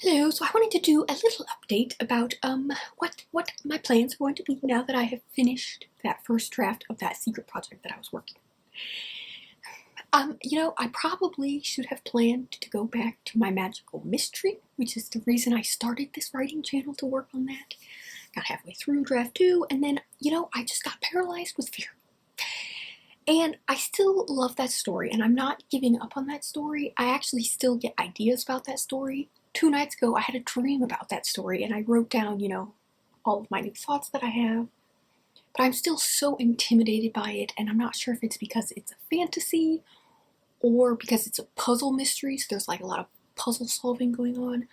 Hello, so I wanted to do a little update about what my plans are going to be now that I have finished that first draft of that secret project that I was working on. I probably should have planned to go back to my magical mystery, which is the reason I started this writing channel, to work on that. Got halfway through draft 2, and then, I just got paralyzed with fear. And I still love that story, and I'm not giving up on that story. I actually still get ideas about that story. 2 nights ago, I had a dream about that story, and I wrote down, all of my new thoughts that I have. But I'm still so intimidated by it, and I'm not sure if it's because it's a fantasy or because it's a puzzle mystery, so there's like a lot of puzzle solving going on.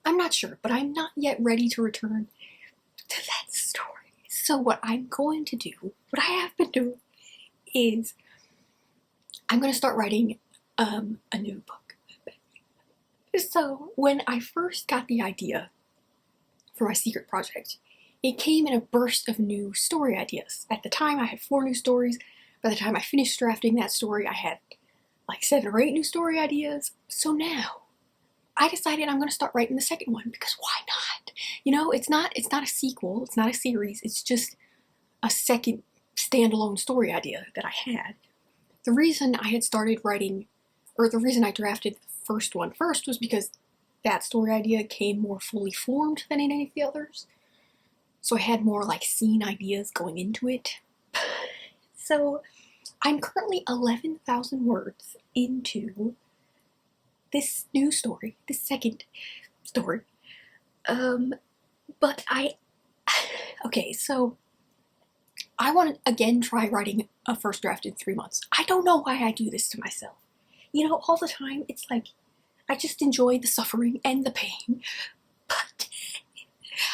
I'm not sure, but I'm not yet ready to return to that story. So what I'm going to do, what I have been doing, is I'm going to start writing a new book. So when I first got the idea for my secret project, it came in a burst of new story ideas. At the time, I had 4 new stories. By the time I finished drafting that story, I had like 7 or 8 new story ideas. So now I decided I'm going to start writing the second one, because why not? It's not a sequel, it's not a series, it's just a second standalone story idea that I had. The reason I had started writing, or the reason I drafted the first one first, was because that story idea came more fully formed than in any of the others. So I had more like scene ideas going into it. So I'm currently 11,000 words into this new story, this second story. Okay, so I want to again try writing a first draft in 3 months. I don't know why I do this to myself. All the time, it's like, I just enjoy the suffering and the pain, but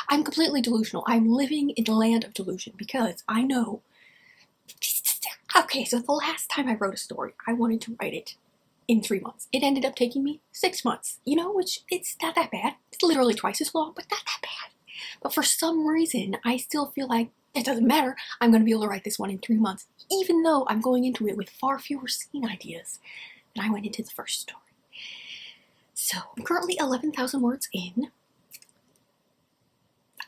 I'm completely delusional. I'm living in the land of delusion, because I know, okay, so the last time I wrote a story, I wanted to write it in 3 months. It ended up taking me 6 months, which it's not that bad. It's literally twice as long, but not that bad. But for some reason, I still feel like it doesn't matter. I'm going to be able to write this one in 3 months, even though I'm going into it with far fewer scene ideas than I went into the first story. So I'm currently 11,000 words in.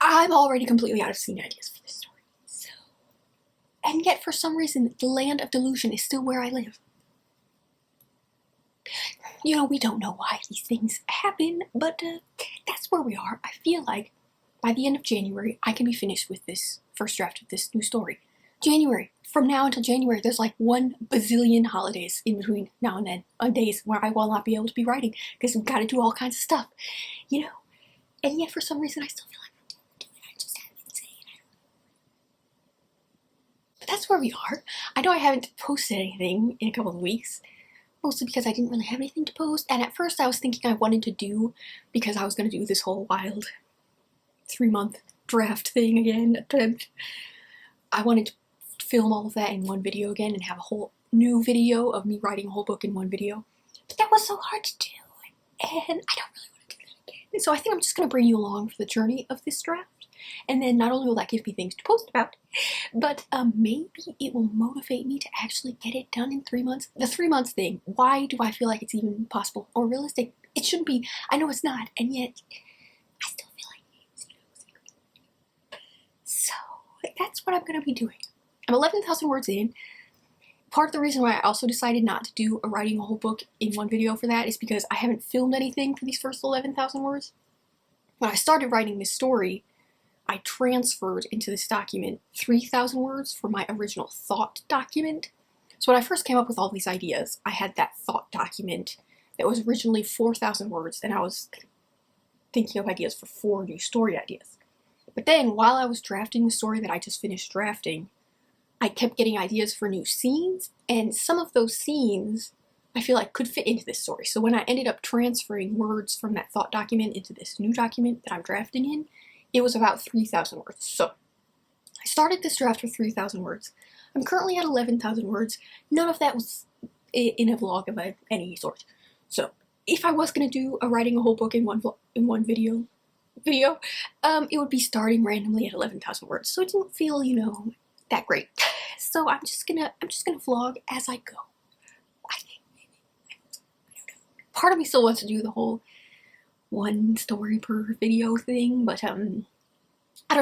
I'm already completely out of scene ideas for this story. And yet, for some reason, the land of delusion is still where I live. We don't know why these things happen, but that's where we are. I feel like by the end of January, I can be finished with this first draft of this new story. January. From now until January, there's like 1 bazillion holidays in between now and then, on days where I will not be able to be writing, because we've got to do all kinds of stuff, And yet, for some reason, I still feel like I'm doing it. I just haven't said it. But that's where we are. I know I haven't posted anything in a couple of weeks, mostly because I didn't really have anything to post. And at first, I was thinking I wanted to do, because I was going to do this whole wild 3-month draft thing again attempt. I wanted to film all of that in one video again and have a whole new video of me writing a whole book in one video. But that was so hard to do, and I don't really want to do that again. So I think I'm just going to bring you along for the journey of this draft. And then not only will that give me things to post about, but maybe it will motivate me to actually get it done in 3 months. The 3 months thing, why do I feel like it's even possible or realistic? It shouldn't be. I know it's not, and yet I still feel like it's, So that's what I'm going to be doing. I'm 11,000 words in. Part of the reason why I also decided not to do writing a whole book in one video for that is because I haven't filmed anything for these first 11,000 words. When I started writing this story, I transferred into this document 3,000 words for my original thought document. So when I first came up with all these ideas, I had that thought document that was originally 4,000 words, and I was thinking of ideas for 4 new story ideas. But then, while I was drafting the story that I just finished drafting, I kept getting ideas for new scenes, and some of those scenes I feel like could fit into this story. So when I ended up transferring words from that thought document into this new document that I'm drafting in, it was about 3,000 words. So I started this draft with 3,000 words. I'm currently at 11,000 words. None of that was in a vlog of any sort. So if I was going to do writing a whole book in one video, it would be starting randomly at 11,000 words. So it didn't feel, that great. So I'm just gonna vlog as I go. I think maybe. I don't know. Part of me still wants to do the whole one story per video thing, but I don't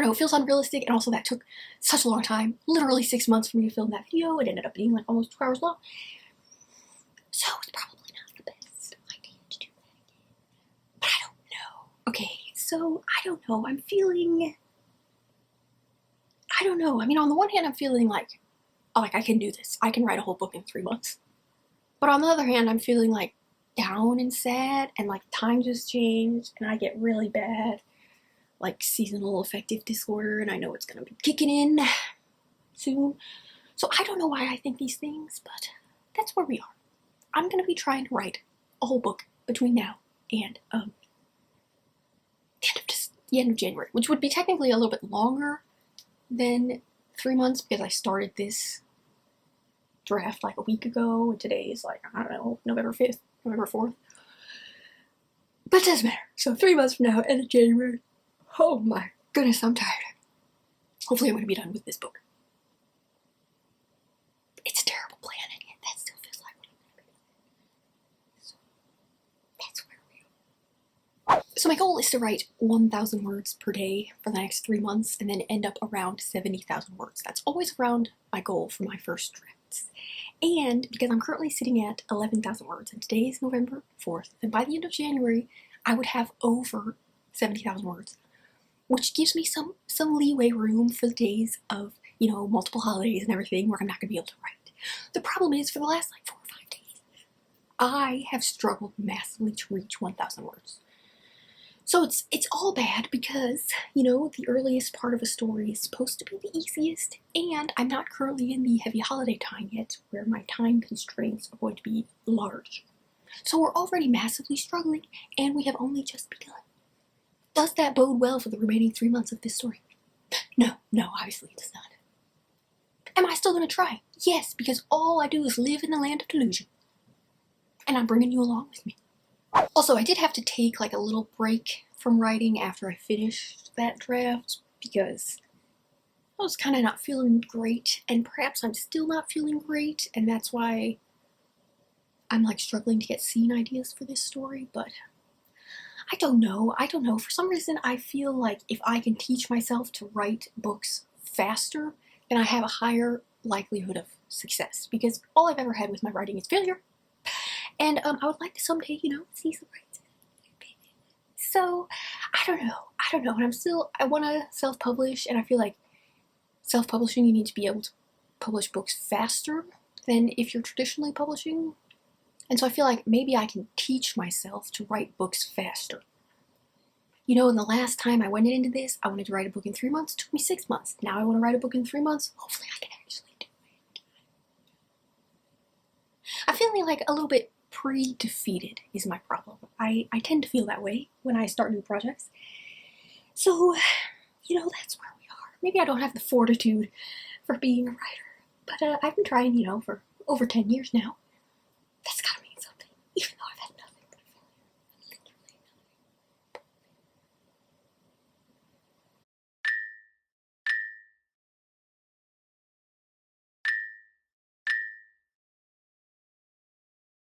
know, it feels unrealistic, and also that took such a long time, literally 6 months for me to film that video. It ended up being like almost 2 hours long, so it's probably not the best idea to do that again, but I don't know. Okay, so I don't know, I don't know, I mean, on the one hand, I'm feeling like I can do this, I can write a whole book in 3 months, but on the other hand, I'm feeling like down and sad, and like time just changed, and I get really bad like seasonal affective disorder, and I know it's gonna be kicking in soon. So I don't know why I think these things, but that's where we are. I'm gonna be trying to write a whole book between now and the end of January, which would be technically a little bit longer than 3 months because I started this draft like a week ago, and today is like, I don't know, November 5th, November 4th. But it doesn't matter. So 3 months from now, end of January. Oh my goodness, I'm tired. Hopefully I'm going to be done with this book. It's a terrible plan, and yet that still feels like what I'm going to be. So that's where we are. So my goal is to write 1,000 words per day for the next 3 months, and then end up around 70,000 words. That's always around my goal for my first drafts. And because I'm currently sitting at 11,000 words, and today is November 4th, and by the end of January, I would have over 70,000 words, which gives me some leeway room for the days of, you know, multiple holidays and everything where I'm not going to be able to write. The problem is, for the last like 4 or 5 days, I have struggled massively to reach 1,000 words. So it's all bad because, you know, the earliest part of a story is supposed to be the easiest, and I'm not currently in the heavy holiday time yet where my time constraints are going to be large. So we're already massively struggling, and we have only just begun. Does that bode well for the remaining 3 months of this story? No, obviously it does not. Am I still going to try? Yes, because all I do is live in the land of delusion. And I'm bringing you along with me. Also, I did have to take like a little break from writing after I finished that draft because I was kind of not feeling great, and perhaps I'm still not feeling great, and that's why I'm like struggling to get scene ideas for this story, but I don't know. For some reason, I feel like if I can teach myself to write books faster, then I have a higher likelihood of success, because all I've ever had with my writing is failure. And I would like to someday, you know, see some writing. So, I don't know. And I want to self-publish, and I feel like self-publishing, you need to be able to publish books faster than if you're traditionally publishing. And so I feel like maybe I can teach myself to write books faster. You know, and the last time I went into this, I wanted to write a book in 3 months. It took me 6 months. Now I want to write a book in 3 months. Hopefully I can actually do it. I'm feeling like a little bit pre-defeated is my problem. I tend to feel that way when I start new projects. So, you know, that's where we are. Maybe I don't have the fortitude for being a writer. But I've been trying, you know, for over 10 years now. That's gotta